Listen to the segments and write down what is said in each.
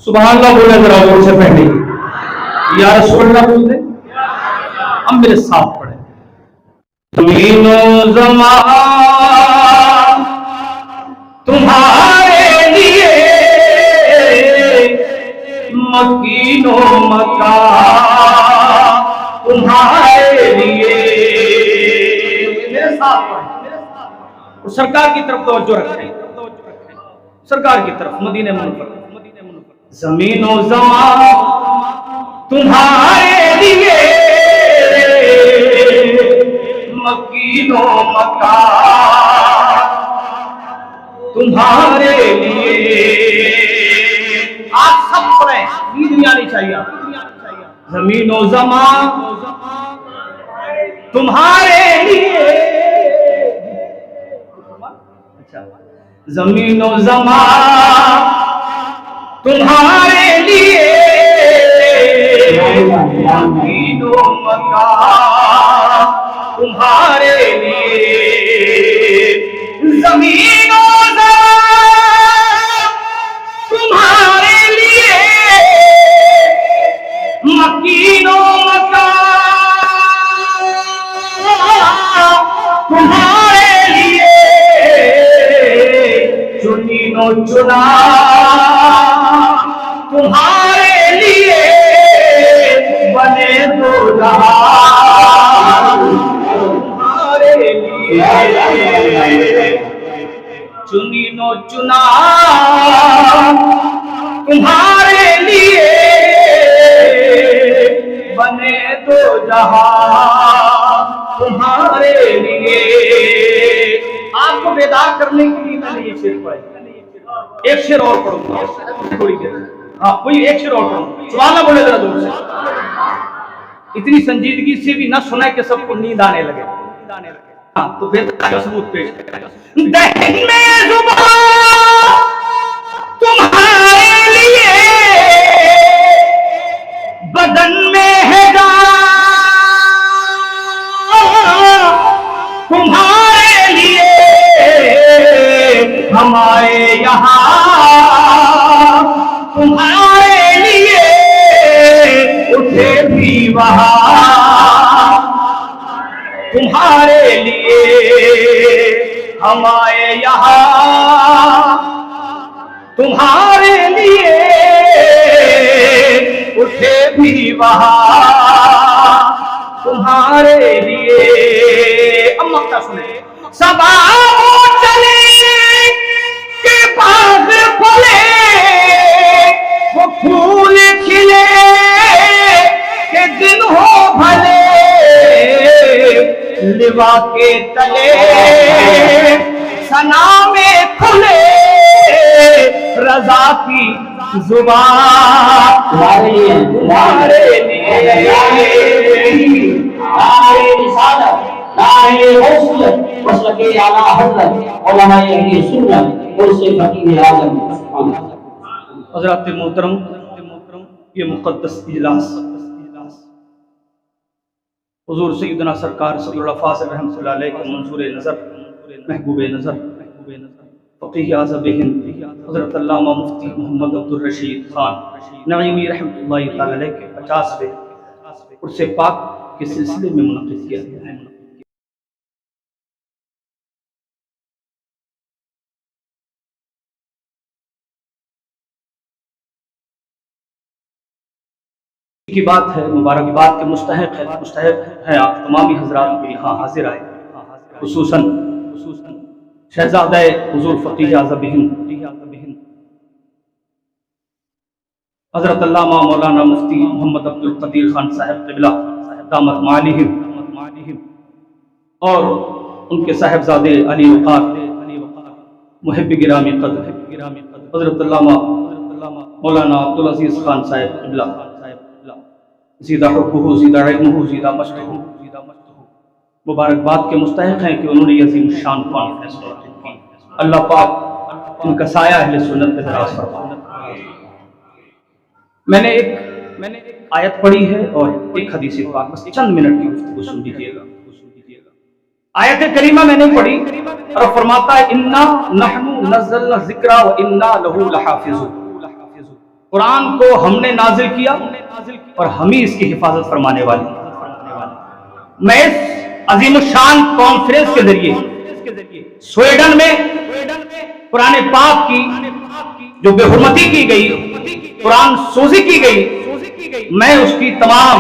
سبحان اللہ بولے ذرا زور سے پہلے یا رسول اللہ بولتے اب میرے ساتھ پڑھے زمین و زمان تمہارے لیے مکین و مکان تمہارے لیے میرے ساتھ پڑھے اور سرکار کی طرف توجہ رکھیں سرکار کی طرف مدینہ منورہ زمین و زمان تمہارے لیے مکین و مکان تمہارے لیے آپ سب پڑھیں نیند نہیں آنی چاہیے زمین و زمان تمہارے لیے زمین و زمان تمہارے لیے مکین و مکان تمہارے لیے زمین و زمان تمہارے لیے مکین و مکان تمہارے لیے چنین و چنا تمہارے لیے بنے تو جہان تمہارے لیے چنین و چنا تمہارے لیے بنے تو جہان تمہارے لیے آپ کو بیدار کرنے کے لیے میں نے یہ شعر پڑھا ایک شعر اور پڑھوں گا تھوڑی دیر ہاں وہی ایک شعر اور پڑھوں سبحان اللہ بولے ذرا زور سے اتنی سنجیدگی سے بھی نہ سنائے کہ سب کو نیند آنے لگے ہاں تو بہتر ثبوت پیش دہن میں زبان تمہارے لیے بدن میں ہے جان تمہارے لیے ہم آئے یہاں تمہارے لیے اٹھے بھی وہاں تمہارے لیے ہم آئے یہاں تمہارے لیے اٹھے بھی وہاں تمہارے لیے اب مقطع سنیں صبا چلے کے باغ پھلے وہ پھول کھلے کہ دن ہو بھلے لوا کے تلے ثنا میں کھلے رضا کی زبان تمہارے لیے حضرات محترم یہ مقدس اجلاس حضور سیدنا سرکار صلی اللہ فاضل رحمۃ اللہ علیہ کے منظور نظر محبوب نظر فقیہ اعظم ہند حضرت علامہ مفتی محمد عبدالرشید خان نعیمی رحمۃ اللہ تعالی علیہ کے 50ویں عرس پاک کے سلسلے میں منعقد کیا گیا ہے کی بات ہے مبارکباد کے مستحق ہے آپ تمامی حضرات بھی یہاں حاضر آئے خصوصاً شہزادہ حضور فقیہ اعظم ہند حضرت علامہ مولانا مفتی محمد عبدالقدیر خان صاحب قبلہ دامت معالیہم اور ان کے صاحبزادے علی وقار محب گرامی قدر حضرت علامہ مولانا عبدالعزیز خان صاحب قبلہ زیدہ حبہ زیدہ علمہ زیدہ مشتہ مبارکباد کے مستحق ہیں کہ انہوں نے یہ عظیم شان کانفرنس منعقد کی اللہ پاک ان کا سایہ اہل سنت پہ دراز فرمائے میں نے ایک آیت پڑھی ہے اور ایک حدیث پاک بس چند منٹ کی گفتگو سن لیجیے گا آیت کریمہ میں نے پڑھی اور فرماتا ہے انا نحن نزلنا الذکر و انا لہ لحافظون कुरान को हमने नाजिल किया और हम ही इसकी हिफाजत फरमाने वाले। मैं इस अजीमुशान कॉन्फ्रेंस के जरिए स्वीडन में कुरान पाक की जो बेहुरमती की गई, कुरान सोजी की गई, मैं उसकी तमाम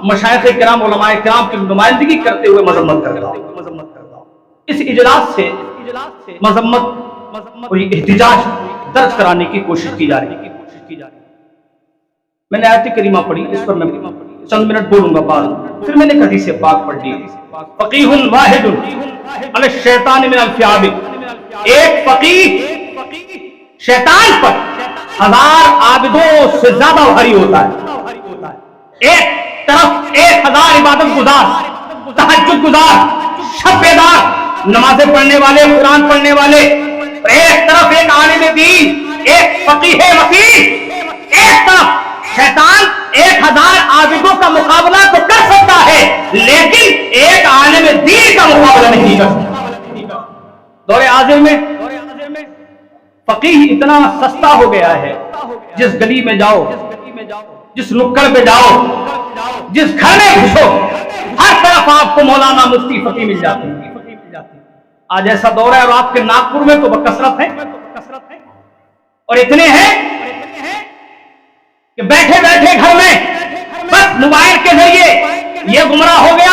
मशाइख किराम, उलमाए किराम की नुमाइंदगी करते हुए मजम्मत करता हूँ। इस इजलास से मजम्मत और एहतिजाज दर्ज कराने की कोशिश की जा रही है। मैंने आयत करीमा पढ़ी, इस पर मैं चंद मिनट बोलूंगा बाद, फिर मैंने हदीस पाक पढ़ ली। फकीहुन वाहिदुन अल शैतान मिन अल फ़ियाबि, एक फकीह शैतान पर 1000 आबिदों से ज्यादा भारी होता है। एक तरफ 1000 इबादत गुजार, तहज्जुद गुजार, शब बेदार, नमाजें पढ़ने वाले, कुरान पढ़ने वाले, एक तरफ एक आलिम दीन, एक फकीह वकील, एक तरफ शैतान 1000 आबिदों का मुकाबला तो कर सकता है, लेकिन एक आलिम दीन का मुकाबला नहीं कर सकता। दौरे आज़िर में फकीह इतना सस्ता हो गया है, जिस गली में जाओ, जिस नुक्कड़ पे जाओ, जिस घर में घुसो, हर तरफ आपको मौलाना मुफ्ती फकीह मिल जाते हैं। आज ऐसा दौर है, और आपके नागपुर में तो बकसरत है, और इतने हैं कि बैठे बैठे घर में बस मोबाइल के जरिए ये गुमराह हो गया,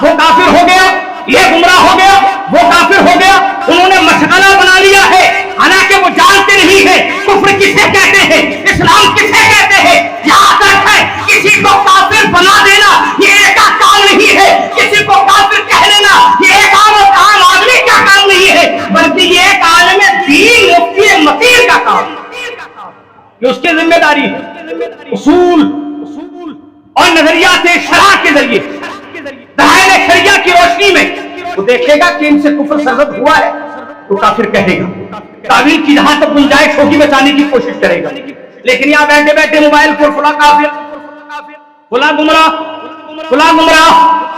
वो काफिर हो गया, ये गुमराह हो गया, वो काफिर हो गया। उन्होंने मशगला बना लिया है, हालांकि वो जानते नहीं है कुफ्र किसे कहते हैं, इस्लाम किसे कहते हैं। यहाँ तक है किसी को काफिर बना देना ये एक काम नहीं है, किसी को काफिर कह लेना ये एक आम आदमी का काम नहीं है, बल्कि ये एक आलिम दीन मुफ्ती मतीर का काम, ये उसकी जिम्मेदारी है। उसूल और नजरियात शरअ के जरिए दलाइल शरिया की रोशनी में वो देखेगा कि इनसे कुफ्र सरजद हुआ है तो काफिर कहेगा, तावील की जहां तक गुंजाइश होगी बचाने की कोशिश करेगा। लेकिन यहाँ बैठे बैठे मोबाइल पर फुला काफिर, फुला गुमराह, फुला गुमराह,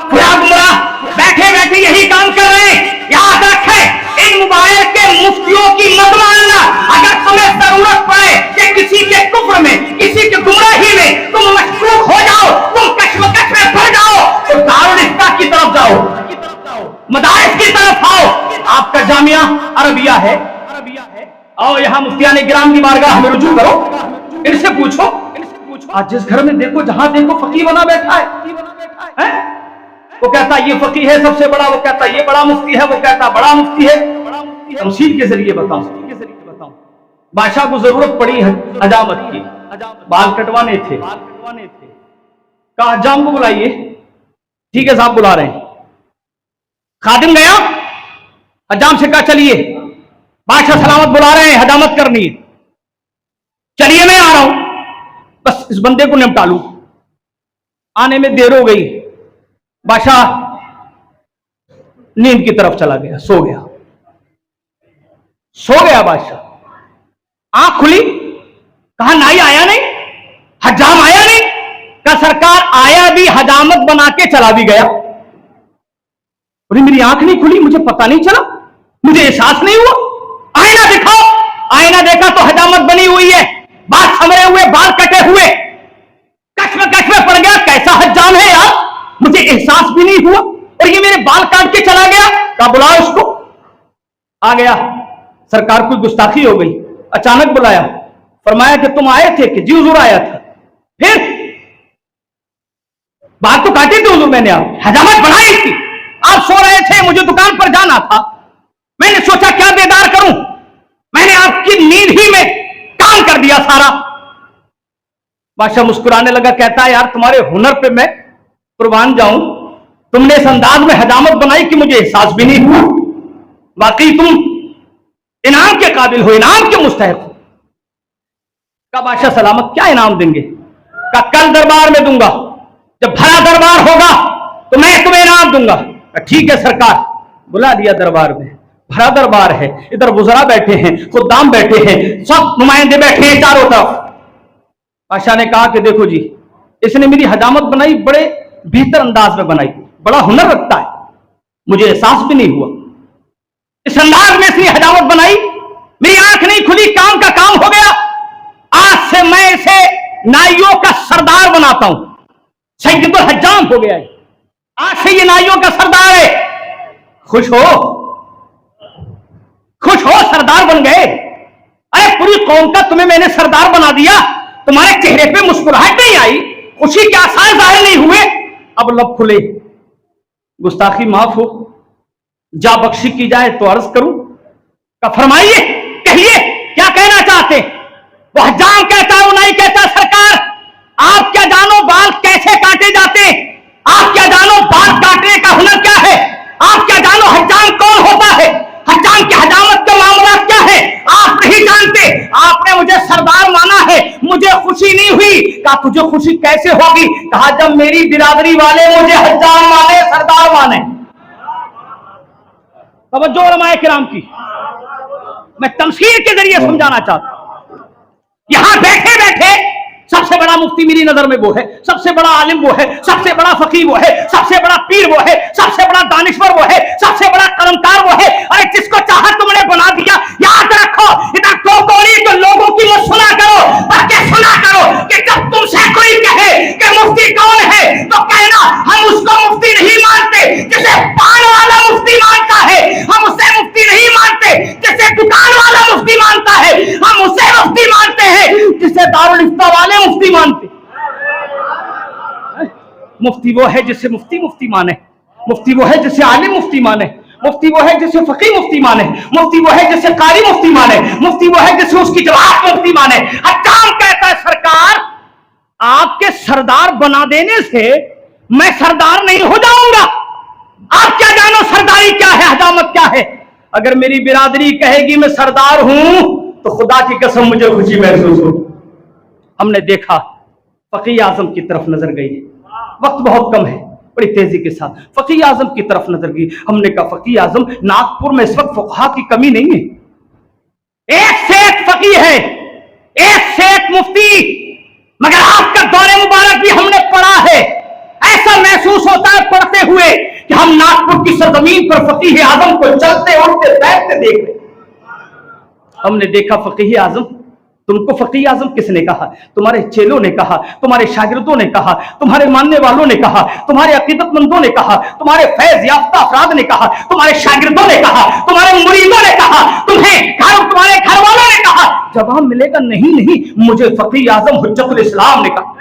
फुला गुमराह, बैठे बैठे यही काम कर रहे हैं। याद रखे इन मोबाइल के मुफ्तियों की मत मानना। अगर तुम्हें जरूरत पड़े कि किसी के कुफ्र में, किसी के गुमराही में तुम मशकूक हो जाओ, तुम कश्मकश में पड़ जाओ, तो दारुल इफ्ता की तरफ जाओ, मदारिस की तरफ आओ। आपका जामिया अरबिया है, आओ यहाँ मुफ्तियाने किराम की बारगाह में रुजू करो, इनसे पूछो। आज जिस घर में देखो, जहां देखो फकीह बना बैठा है। वो कहता ये फकीह है सबसे बड़ा, वो कहता ये बड़ा मुफ्ती है, वो कहता बड़ा मुफ्ती है। तमसील के जरिए बताऊं, बादशाह को जरूरत पड़ी है हजामत की, बाल कटवाने थे, कहा हजाम को बुलाइए। ठीक है साहब बुला रहे हैं। खादिम गया, हजाम से कहा चलिए, बादशाह सलामत बुला रहे हैं, हजामत करनी है। चलिए मैं आ रहा हूं, बस इस बंदे को निपटा लूं। आने में देर हो गई, बादशाह नींद की तरफ चला गया, सो गया, सो गया बादशाह। आंख खुली, कहा नाई आया नहीं, हजाम आया नहीं, कहा सरकार आया भी, हजामत बना के चला भी गया। और मेरी आंख नहीं खुली, मुझे पता नहीं चला, मुझे एहसास नहीं हुआ। आईना दिखाओ, आईना देखा तो हजामत बनी हुई है, बाल समरे हुए, बाल कटे हुए, कश्म में पड़ गया, कैसा हजाम है यार, मुझे एहसास भी नहीं हुआ, और ये मेरे बाल काट के चला गया। कहा बुलाओ इसको। आ गया, सरकार कोई गुस्ताखी हो गई, अचानक बुलाया, फरमाया कि तुम आए थे कि जी हुजूर आया था। फिर बात तो काटी थी हुजूर मैंने, आप हजामत बढ़ाई थी, आप सो रहे थे, मुझे दुकान पर जाना था, मैंने सोचा क्या बेदार करूं, मैंने आपकी नींद ही में काम कर दिया सारा। बादशाह मुस्कुराने लगा, कहता है यार तुम्हारे हुनर पे मैं कुर्बान जाऊं, तुमने इस अंदाज में हजामत बनाई कि मुझे एहसास भी नहीं हुआ। वाकई तुम इनाम के काबिल हो, इनाम के मुस्तहिक हो। का बादशाह सलामत क्या इनाम देंगे? का कल दरबार में दूंगा, जब भरा दरबार होगा तो मैं तुम्हें इनाम दूंगा। ठीक है सरकार। बुला दिया दरबार में, भरा दरबार है, इधर वुज़रा बैठे हैं, खुद्दाम बैठे हैं, सब नुमाइंदे बैठे हैं चारों तरफ। बादशाह ने कहा कि देखो जी, इसने मेरी हजामत बनाई, बड़े बेहतर अंदाज में बनाई, बड़ा हुनर रखता है, मुझे एहसास भी नहीं हुआ। इस अंदाज में इसने हजामत बनाई, मेरी आंख नहीं खुली, काम का काम हो गया। आज से इसे नाइयों का सरदार बनाता हूं। सैयदुल हज्जाम हो गया है, आज से ये नाइयों का सरदार है। खुश हो, खुश हो, सरदार बन गए। अरे पूरी कौम का तुम्हें मैंने सरदार बना दिया, तुम्हारे चेहरे पे मुस्कुराहट नहीं आई, खुशी के आसार जाहिर नहीं हुए। अब लब खुले, गुस्ताखी माफ हो, जा बख्शी की जाए तो अर्ज करूं का फरमाइए, कहिए क्या कहना चाहते। वो हज्जाम कहता है, वो नहीं कहता सरकार आप क्या जानो बाल कैसे काटे जाते, आप क्या जानो बाल काटने का हुनर क्या है, आप क्या जानो हज्जाम कौन होता है, हज्जाम की हजामत का मामला क्या है, आप नहीं जानते। आपने मुझे सरदार माना है, मुझे खुशी नहीं हुई। कहा तुझे खुशी कैसे होगी, कहा जब मेरी बिरादरी वाले मुझे हज्जाम माने, सरदार माने। तवज्जो उलमाए किराम की, मैं तमसील के जरिए समझाना चाहता हूं। यहां बैठे बैठे सबसे बड़ा मुफ्ती मेरी नजर में वो है, सबसे बड़ा आलिम वो है, सबसे बड़ा फकीर वो है, सबसे बड़ा पीर वो है, सबसे बड़ा दानिश्वर वो है, सबसे बड़ा कर्मकार वो है। अरे जिसको चाहा तुमने बना दिया। याद रखो, इधर तो कोई तो लोगों की मत सुना करो, बल्कि सुना करो कि जब तुमसे कोई कहे कि मुफ्ती कौन है तो कहना हम उसको मुफ्ती नहीं मानते जिसे पान वाला मुफ्ती मानता है, हम उसे मुफ्ती नहीं मानते जिसे दुकान वाला मुफ्ती मानता है, हम उसे मुफ्ती मानते हैं जिसे दारुल इफ्ता वाले मुफ्ती मानते। मुफ्ती वो है जिसे मुफ्ती मुफ्ती माने, मुफ्ती वो है जिसे आलिम मुफ्ती माने, मुफ्ती वो है जिसे फकीह मुफ्ती माने, मुफ्ती वो है जिसे कारी मुफ्ती माने, मुफ्ती वो है जिसे उसकी जमात मुफ्ती माने। हज्जाम कहता है सरकार आपके सरदार बना देने से मैं सरदार नहीं हो जाऊंगा। आप क्या जानो सरदारी क्या है, हजामत क्या है। अगर मेरी बिरादरी कहेगी मैं सरदार हूं तो खुदा की कसम मुझे खुशी महसूस हो। हमने देखा फकीह आजम की तरफ नजर गई, वक्त बहुत कम है, बड़ी तेजी के साथ फकीह आजम की तरफ नजर गई। हमने कहा फकीह आजम नागपुर में इस वक्त फुकहा की कमी नहीं है, एक से एक फकीह है, एक से एक मुफ्ती, मगर आपका दौरे मुबारक भी हमने पढ़ा है। ऐसा महसूस होता है पढ़ते हुए कि हम नागपुर की सरजमीन पर फकीह आजम को चलते उड़ते बैठते देख रहे। हमने देखा फकीह आजम, तुमको फकीह आजम किसने कहा, तुम्हारे चेलों ने कहा, तुम्हारे शागिर्दों ने कहा, तुम्हारे मानने वालों ने कहा, तुम्हारे अकीदतमंदों ने कहा, तुम्हारे फैज याफ्ता अफराद ने कहा, तुम्हारे शागिर्दों ने कहा, तुम्हारे मुरीदों ने कहा, तुम्हारे घर वालों ने कहा। जवाब मिलेगा नहीं नहीं, मुझे फकीह आजम हुज्जतुल इस्लाम ने कहा,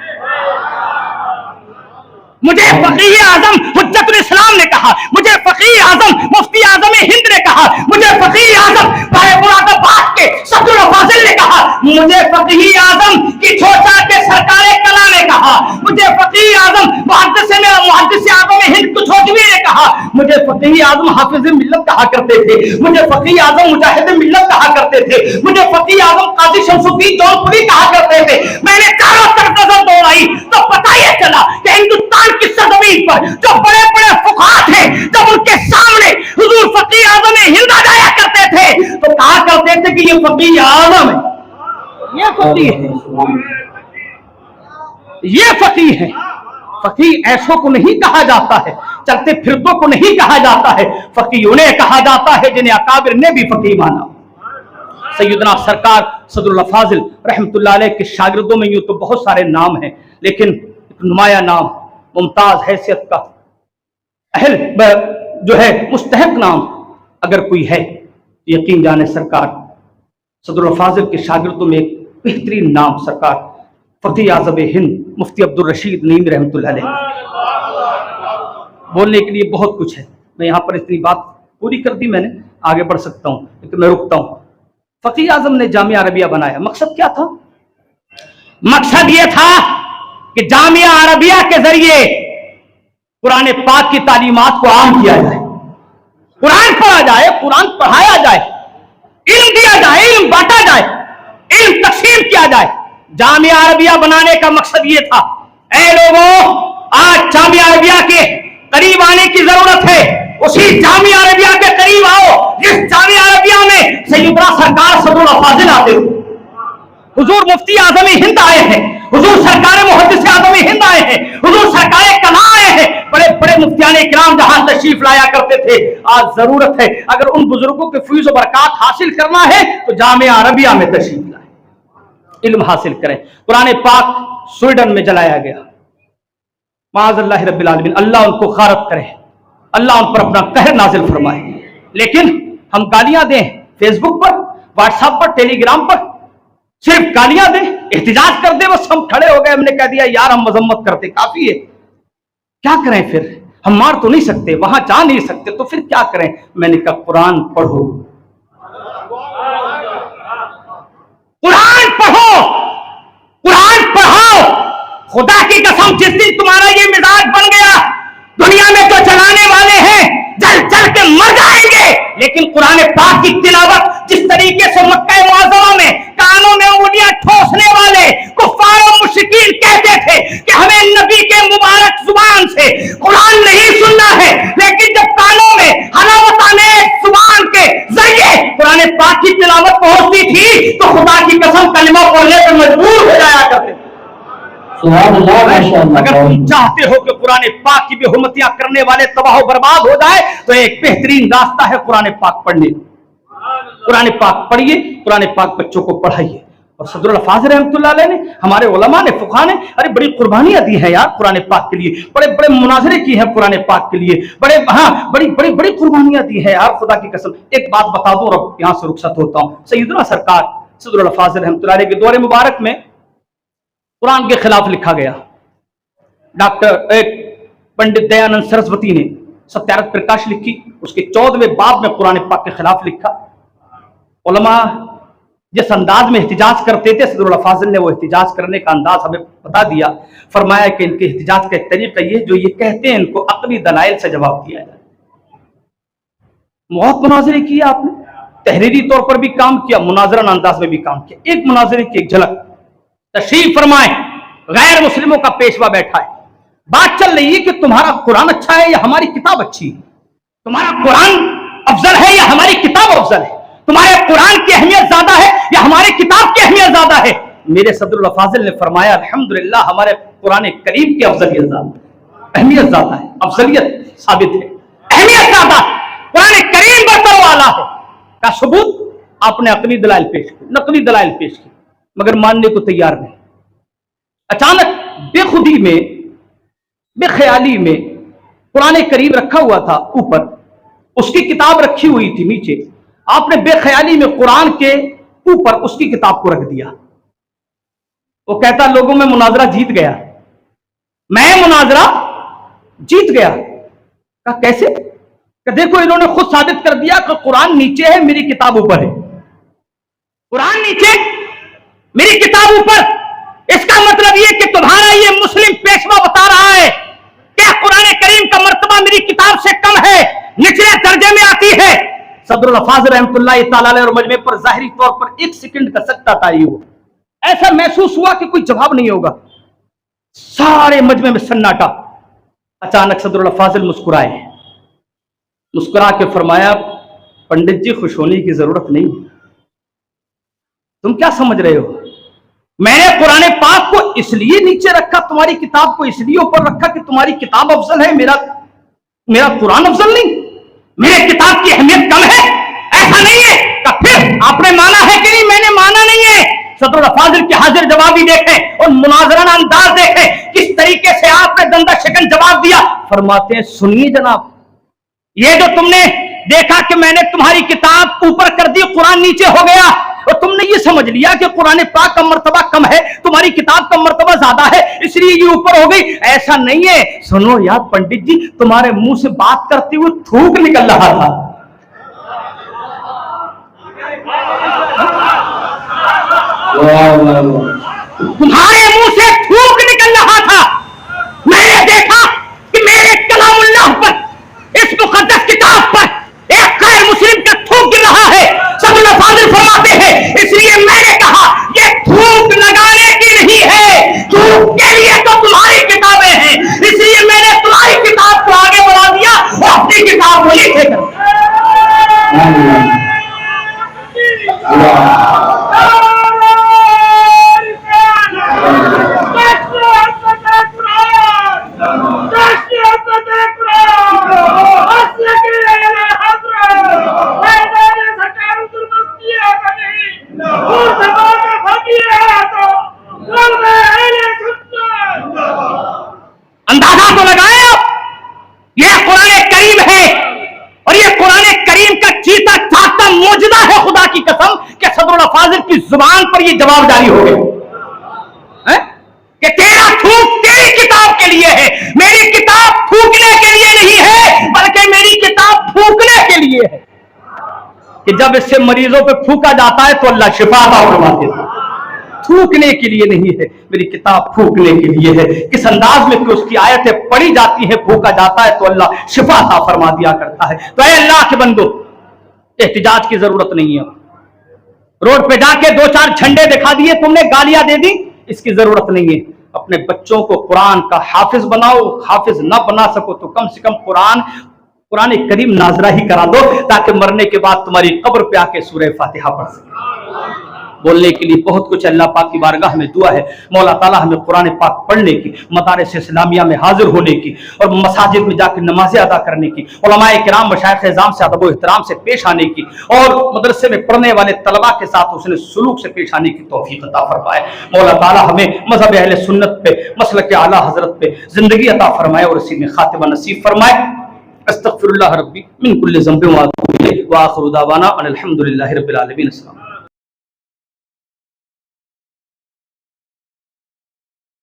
मुझे फकीह आजम हुज्जतुल इस्लाम ने कहा, मुझे फकीह आजम मुफ्ती आजम हिंद ने कहा, मुझे फकीह आजम मुरादाबाद के सदरुल फाजिल ने कहा, मुझे फकीह आजम की छोटा के सरकार कला ने कहा, मुझे फकीह आजम मुहद्दिस आजम हिंद कुछोटवी ने कहा, मुझे फकीह आजम हाफिज मिल्लत कहा करते थे, मुझे फकीह आजम मुजाहिद मिल्लत कहा करते थे, मुझे फकीह आजम काजी शमसुद्दीन जौनपुरी कहा करते थे। मैंने चारों तरफ नजर दौड़ाई तो पता ये चला कि हिंदुस्तान की सरजमीन पर जो बड़े बड़े फुकहा थे, जब उनके सामने हुजूर फकीह आजम हिंद आ जाया करते थे तो कहा करते थे कि ये फकीह आजम है, ये फकीह है, ये फकीह है। फकीह ऐसों को नहीं कहा जाता है, चलते फिरतों को नहीं कहा जाता है, फकीह उन्हें कहा जाता है जिन्हें अकाबिर ने भी फकीह माना। सैयदना सरकार सदरुल फाजिल रहमतुल्लाह अलैह के शागिर्दों में यूं तो बहुत सारे नाम हैं, लेकिन एक नुमाया नाम, मुमताज हैसियत का, अहल जो है मुस्तहक नाम अगर कोई है, यकीन जाने सरकार सदरुल फाजिल के शागिर्दों में एक बेहतरीन नाम सरकार फकीह आज़म हिंद मुफ्ती अब्दुल रशीद नईमी रहमतुल्लाह अलैह। बोलने के लिए बहुत कुछ है, मैं यहाँ पर इतनी बात पूरी कर दी मैंने, आगे बढ़ सकता हूँ लेकिन मैं रुकता हूँ। फकीह आज़म ने जामिया अरबिया बनाया, मकसद क्या था? मकसद ये था कि जामिया अरबिया के जरिए कुरान पाक की तालीमात को आम किया जाए, कुरान पढ़ा जाए, कुरान पढ़ाया जाए, इल्म दिया जाए, इल्म बांटा जाए, इल्म तकसीम किया जाए। जामिया अरबिया बनाने का मकसद ये था, ऐ लोगों आज जामिया अरबिया के करीब आने की जरूरत है, उसी जामिया अरबिया के करीब आओ जिस जामिया अरबिया में सैयदना सरकार सदरुल फाजिल आते हो, हुजूर मुफ्ती आजम हिंद आए हैं, हुजूर सरकार मुहद्दिस आजम हिंद आए हैं, हुजूर सरकार कला आए हैं, बड़े बड़े मुफ्तियान इकराम जहां तशरीफ लाया करते थे। आज जरूरत है अगर उन बुजुर्गों के फैज़ व बरकत हासिल करना है तो जामिया अरबिया में तशरीफ लाए। इल्म हासिल करें। कुरान पाक स्वीडन में जलाया गया, माअज़ल्लाह रब्बिल आलमीन, अल्लाह उनको गारत करे, अल्लाह उन पर अपना कहर नाजिल फरमाए। लेकिन हम गालियां दें फेसबुक पर, व्हाट्सएप पर, टेलीग्राम पर, सिर्फ गालियां दें, एहतिजाज कर दे, बस हम खड़े हो गए, हमने कह दिया यार हम मजम्मत करते, काफी है। क्या करें फिर, हम मार तो नहीं सकते, वहां जा नहीं सकते, तो फिर क्या करें? मैंने कहा कुरान पढ़ो, कुरान पढ़ो, कुरान पढ़ाओ। खुदा की कसम जिस दिन तुम्हारा ये मिजाज बन गया, दुनिया में जो चलाने वाले हैं जल जल के मर जाएंगे, लेकिन कुरान पाक की तिलावत जिस तरीके से मक्का मुअज़्ज़मा में कानों में उंगलियां ठोसने वाले कुफ्फार और मुशरिकीन कहते थे कि हमें नबी के मुबारक जुबान से कुरान नहीं सुनना है, लेकिन जब कानों में हलावत जुबान के जरिए कुरान पाक की तिलावत पहुंचती थी तो खुदा की कसम कलिमा पढ़ने पर मजबूर हो जाया करते थे। अगर तुम चाहते हो कि कुरान पाक की बेहुरमतियां करने वाले तबाह बर्बाद हो जाए तो एक बेहतरीन रास्ता है कुरान पाक पढ़ने। कुरान पाक पढ़िए, कुरान पाक बच्चों को पढ़ाइए। और सदरुल हफ़ाज़ रहमतुल्लाह अलैह ने, हमारे उलमा ने, फुक़हा ने अरे बड़ी कुर्बानियां दी हैं यार कुरान पाक के लिए, बड़े बड़े मुनाज़रे की हैं कुरान पाक के लिए, बड़ी बड़ी बड़ी कुर्बानियां दी हैं यार खुदा की कसम। एक बात बता दूं और यहां से रुखसत होता हूं। सैयदना सरकार सदरुल हफ़ाज़ रहमतुल्लाह अलैह के दौरे मुबारक में कुरान के खिलाफ लिखा गया। डॉक्टर एक पंडित दयानंद सरस्वती ने सत्याग्रह प्रकाश लिखी, उसके 14वें बाब में कुरान पाक के खिलाफ लिखा। उलमा जिस अंदाज में एहतिजाज करते थे, सदरुल हफ़ाज़ ने वो एहतिजाज करने का अंदाज हमें बता दिया। फरमाया कि इनके एहतिजाज का एक तरीका ये, जो ये कहते हैं इनको अक़ली दलाइल से जवाब दिया जाए। बहुत मुनाजरे किए आपने, तहरीरी तौर पर भी काम किया, मुनाजरन अंदाज में भी काम किया। एक मुनाजरे की एक झलक तशरीफ फरमाए, गैर मुस्लिमों का पेशवा बैठा है, बात चल रही है कि तुम्हारा कुरान अच्छा है या हमारी किताब अच्छी है, तुम्हारा कुरान अफजल है या हमारी किताब अफजल है, तुम्हारे कुरान की अहमियत ज्यादा है या हमारी किताब की अहमियत ज्यादा है। मेरे सदरुल हफ़ाज़ ने फरमाया अल्हम्दुलिल्लाह हमारे कुरान करीम की अफजलियत ज्यादा, अहमियत ज्यादा है, अफजलियत साबित है, अहमियत ज्यादा है, कुरान करीम बरतर वाला है। का सबूत आपने अक़ली दलाइल पेश की, नकली दलाइल पेश की, मगर मानने को तैयार नहीं। अचानक बेखुदी में, बेख्याली में कुरान करीम रखा हुआ था ऊपर, उसकी किताब रखी हुई थी नीचे, आपने बेख्याली में कुरान के ऊपर उसकी किताब को रख दिया। वो कहता लोगों में मुनाजरा जीत गया, मैं मुनाजरा जीत गया। कहा कैसे? कहा देखो इन्होंने खुद साबित कर दिया कि कुरान नीचे है, मेरी किताब ऊपर है। कुरान नीचे, मेरी किताब ऊपर, इसका मतलब यह कि तुम्हारा ये मुस्लिम पेशवा बता रहा है क्या कुरान करीम का मर्तबा मेरी किताब से कम है, निचले दर्जे में आती है। सदरुल हफ़ाज़ रहमतुल्लाह तआला अलैह और मजमे पर ज़ाहिरी तौर पर एक सेकंड का सकता तारी हुआ, ऐसा महसूस हुआ कि कोई जवाब नहीं होगा, सारे मजमे में सन्नाटा। अचानक सदरुल हफ़ाज़ मुस्कुराए, मुस्कुरा के फरमाया पंडित जी खुश होने की जरूरत नहीं, तुम क्या समझ रहे हो, मैंने कुरान पाक को इसलिए नीचे रखा, तुम्हारी किताब को इसलिए ऊपर रखा कि तुम्हारी किताब अफजल है, मेरा कुरान अफजल नहीं, मेरे किताब की अहमियत कम है, ऐसा नहीं है। फिर आपने माना है कि नहीं? मैंने माना नहीं है। सदरुल हफ़ाज़ के हाजिर जवाबी देखें और मुनाज़राना अंदाज देखें, किस तरीके से आपने दंदा शिकन जवाब दिया। फरमाते हैं सुनिए जनाब, ये जो तुमने देखा कि मैंने तुम्हारी किताब ऊपर कर दी, कुरान नीचे हो गया, और तुमने ये समझ लिया कि कुरान पाक का मर्तबा कम है, तुम्हारी किताब का मर्तबा ज्यादा है, इसलिए ये ऊपर हो गई, ऐसा नहीं है। सुनो यार पंडित जी, तुम्हारे मुंह से बात करते हुए थूक निकल रहा था। तुम्हारे मुंह से थूक निकल रहा था। मैंने देखा कि मेरे कलामुल्लाह पर, इस मुकद्दस किताब पर एक गैर मुस्लिम का थूक गिर रहा है। सदरुल हफ़ाज़ फरमाते हैं इसलिए मैंने कहा ये थूक लगाने की नहीं है, थूक के लिए तो तुम्हारी किताबें हैं, इसलिए मैंने तुम्हारी किताब को आगे बढ़ा दिया और अपनी किताब को नीचे कर दिया। کی زبان پر یہ جواب جاری ہو گیا کہ تیرا تھوک تیری کتاب کے لیے ہے، میری کتاب تھوکنے کے لیے نہیں ہے بلکہ میری کتاب پھونکنے کے لیے ہے، کہ جب اس سے مریضوں پہ پھونکا جاتا ہے تو اللہ شفا عطا فرماتے ہیں، تھوکنے کے لیے نہیں ہے، میری کتاب پھونکنے کے لیے ہے۔ کس انداز میں کہ اس کی آیتیں پڑھی جاتی ہیں، پھونکا جاتا ہے تو اللہ شفا عطا فرما دیا کرتا ہے۔ تو اے اللہ کے بندو، احتجاج کی ضرورت نہیں ہے، روڈ پہ جا کے دو چار جھنڈے دکھا دیے تم نے، گالیاں دے دی، اس کی ضرورت نہیں ہے۔ اپنے بچوں کو قرآن کا حافظ بناؤ، حافظ نہ بنا سکو تو کم سے کم قرآن کریم ناظرہ ہی کرا دو، تاکہ مرنے کے بعد تمہاری قبر پہ آ کے سورہ فاتحہ پڑھ سکے۔ بولنے کے لیے بہت کچھ، اللہ پاک کی بارگاہ میں دعا ہے مولا تعالیٰ ہمیں قرآن پاک پڑھنے کی، مدارس اسلامیہ میں حاضر ہونے کی اور مساجد میں جا کے نمازیں ادا کرنے کی، علماء کرام مشائخ اعظام سے ادب و احترام سے پیش آنے کی، اور مدرسے میں پڑھنے والے طلباء کے ساتھ حسن سلوک سے پیش آنے کی توفیق عطا فرمائے۔ مولا تعالیٰ ہمیں مذہب اہل سنت پہ، مسلک اعلیٰ حضرت پہ زندگی عطا فرمائے اور اسی میں خاتمہ نصیب فرمائے۔ استغفر اللہ ربی من کل ذنب واتوب الیہ، وآخر دعوانا ان الحمد للہ رب العالمین۔ السلام۔